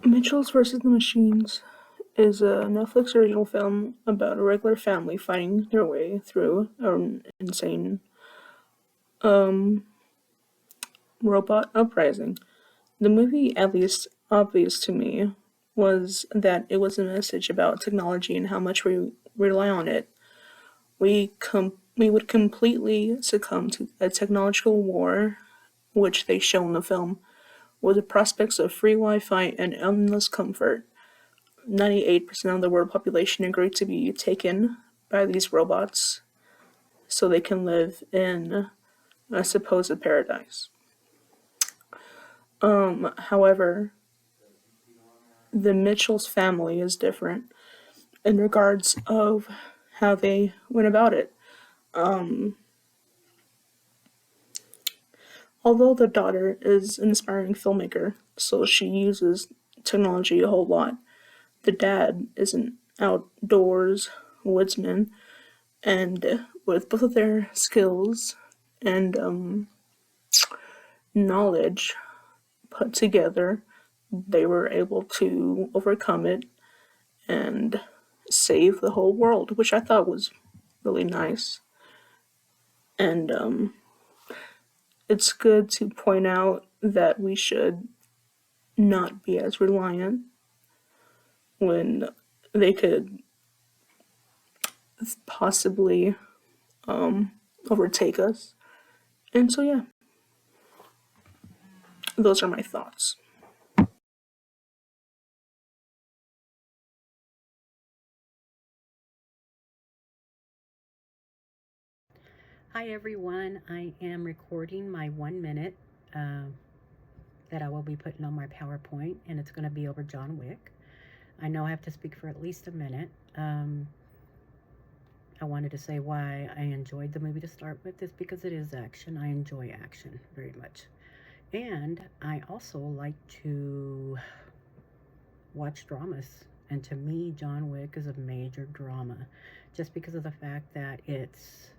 Mitchells vs. the Machines is a Netflix original film about a regular family fighting their way through an insane um, robot uprising. The movie, at least obvious to me, was that it was a message about technology and how much we rely on it. We would completely succumb to a technological war, which they show in the film, with the prospects of free Wi-Fi and endless comfort. 98% of the world population agreed to be taken by these robots so they can live in a supposed paradise. However, the Mitchell's family is different in regards of how they went about it. Although the daughter is an aspiring filmmaker, so she uses technology a whole lot, the dad is an outdoors woodsman, and with both of their skills and knowledge put together, they were able to overcome it and save the whole world, which I thought was really nice. And it's good to point out that we should not be as reliant when they could possibly overtake us. And so, yeah, those are my thoughts. Hi everyone, I am recording my 1 minute uh, that I will be putting on my PowerPoint, and it's going to be over John Wick. I know I have to speak for at least a minute. I wanted to say why I enjoyed the movie to start with is because it is action. I enjoy action very much. And I also like to watch dramas. And to me, John Wick is a major drama just because of the fact that it's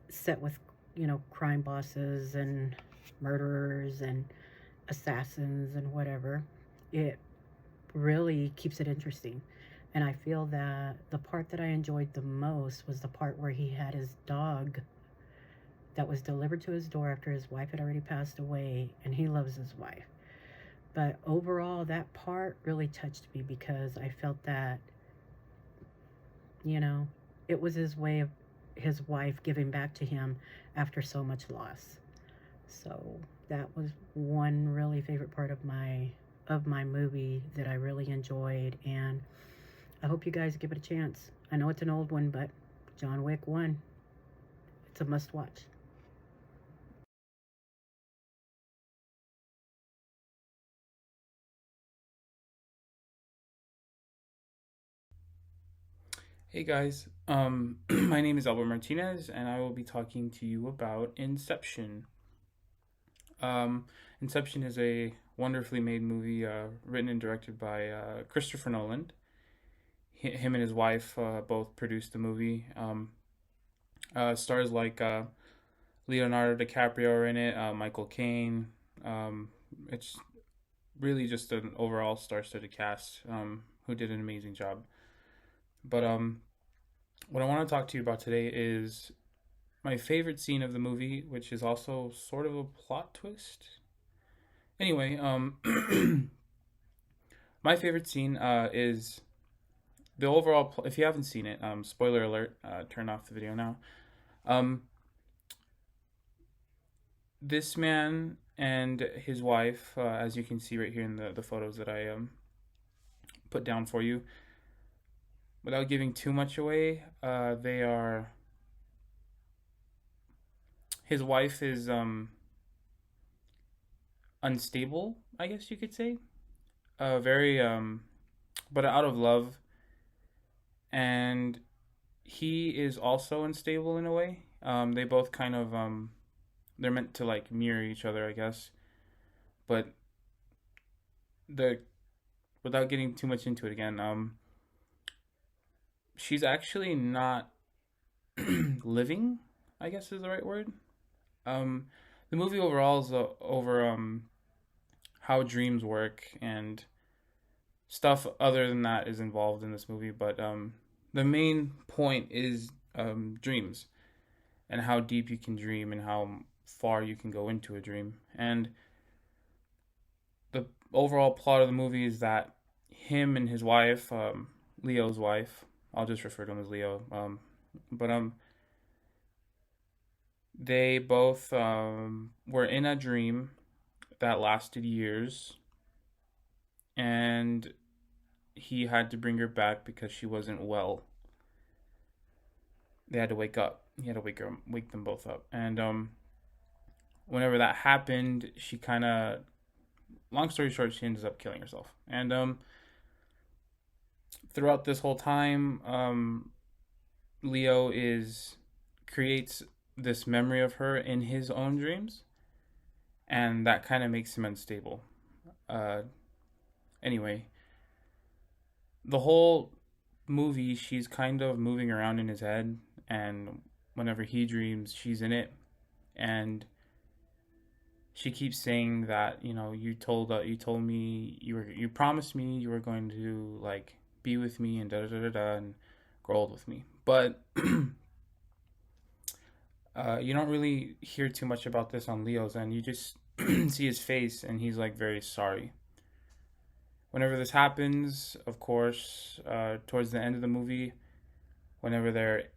set with, crime bosses and murderers and assassins and whatever. It really keeps it interesting. And I feel that the part that I enjoyed the most was the part where he had his dog that was delivered to his door after his wife had already passed away, and he loves his wife. But overall, that part really touched me because I felt that, you know, it was his way of his wife giving back to him after so much loss. So that was one really favorite part of my movie that I really enjoyed, and I hope you guys give it a chance. I know it's an old one, but John Wick 1, it's a must watch. Hey guys, my name is Albert Martinez, and I will be talking to you about Inception. Um, Inception is a wonderfully made movie, written and directed by Christopher Nolan. Him and his wife both produced the movie. Stars like Leonardo DiCaprio are in it, Michael Caine. Um, it's really just an overall star-studded cast who did an amazing job. But what I want to talk to you about today is my favorite scene of the movie, which is also sort of a plot twist. Anyway, my favorite scene is the overall. If you haven't seen it, spoiler alert. Turn off the video now. Um, this man and his wife, as you can see right here in the photos that I put down for you, without giving too much away, they are. His wife is unstable, I guess you could say. Very but out of love, and he is also unstable in a way. They both kind of they're meant to like mirror each other, I guess. But the without getting too much into it again, she's actually not living, I guess is the right word. Um, the movie overall is over how dreams work and stuff other than that is involved in this movie. But the main point is dreams and how deep you can dream and how far you can go into a dream. And the overall plot of the movie is that him and his wife, Leo's wife, I'll just refer to him as Leo, but they both were in a dream that lasted years, and he had to bring her back because she wasn't well. They had to wake up. He had to wake them both up, and whenever that happened, she kind of, long story short, she ends up killing herself. And throughout this whole time, Leo is creates this memory of her in his own dreams, and that kind of makes him unstable. Uh, anyway, the whole movie, she's kind of moving around in his head, and whenever he dreams, she's in it, and she keeps saying that, you told me, you promised me you were going to like be with me and da da da da and grow old with me, but you don't really hear too much about this on Leo's end. You just see his face, and he's like very sorry. Whenever this happens, of course, towards the end of the movie, whenever they're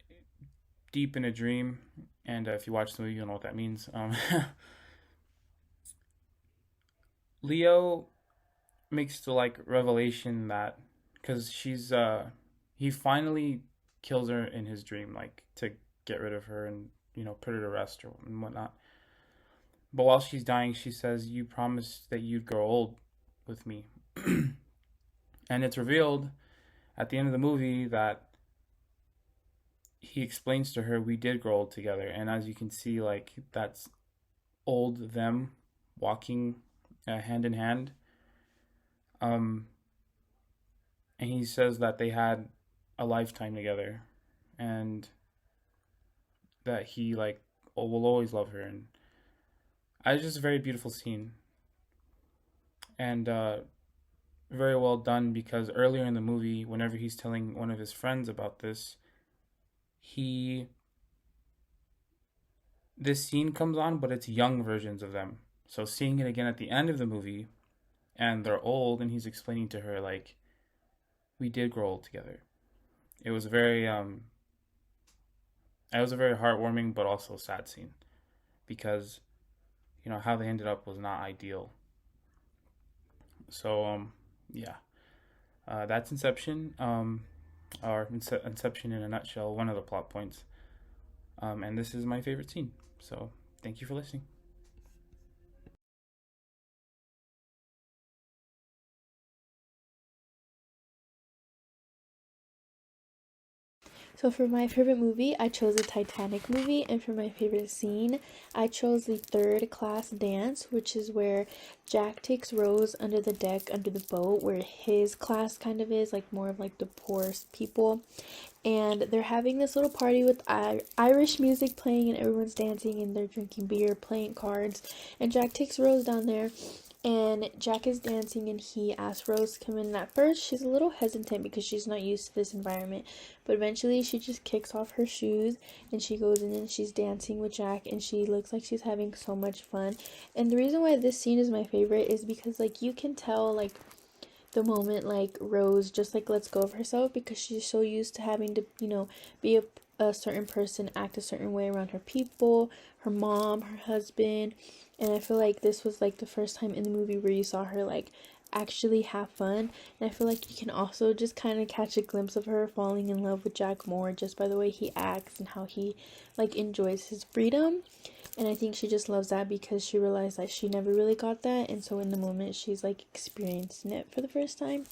deep in a dream, and if you watch the movie, you'll know what that means. Leo makes the like revelation that, because he finally kills her in his dream, like to get rid of her and put her to rest or and whatnot. But while she's dying, she says, "You promised that you'd grow old with me," and it's revealed at the end of the movie that he explains to her, "We did grow old together," and as you can see, like that's old them walking hand in hand. And he says that they had a lifetime together, and that he like will always love her, and it's just a very beautiful scene, and very well done, because earlier in the movie, whenever he's telling one of his friends about this scene comes on, but it's young versions of them. So seeing it again at the end of the movie, and they're old, and he's explaining to her like, we did grow old together. It was it was a very heartwarming but also sad scene, because how they ended up was not ideal. So yeah, that's Inception, or Inception in a nutshell, one of the plot points. And this is my favorite scene. So thank you for listening. So for my favorite movie, I chose the Titanic movie, and for my favorite scene, I chose the third class dance, which is where Jack takes Rose under the deck, under the boat, where his class kind of is, like more of like the poorest people. And they're having this little party with Irish music playing, and everyone's dancing, and they're drinking beer, playing cards, and Jack takes Rose down there, and Jack is dancing, and he asks Rose to come in. And at first she's a little hesitant because she's not used to this environment, but eventually she just kicks off her shoes and she goes in and she's dancing with Jack, and she looks like she's having so much fun. And the reason why this scene is my favorite is because like you can tell like the moment like Rose just like lets go of herself, because she's so used to having to be a certain person, act a certain way around her people, her mom, her husband. And I feel like this was like the first time in the movie where you saw her like actually have fun. And I feel like you can also just kind of catch a glimpse of her falling in love with Jack more just by the way he acts and how he like enjoys his freedom. And I think she just loves that because she realized that she never really got that, and so in the moment she's like experiencing it for the first time.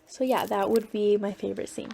So yeah, that would be my favorite scene.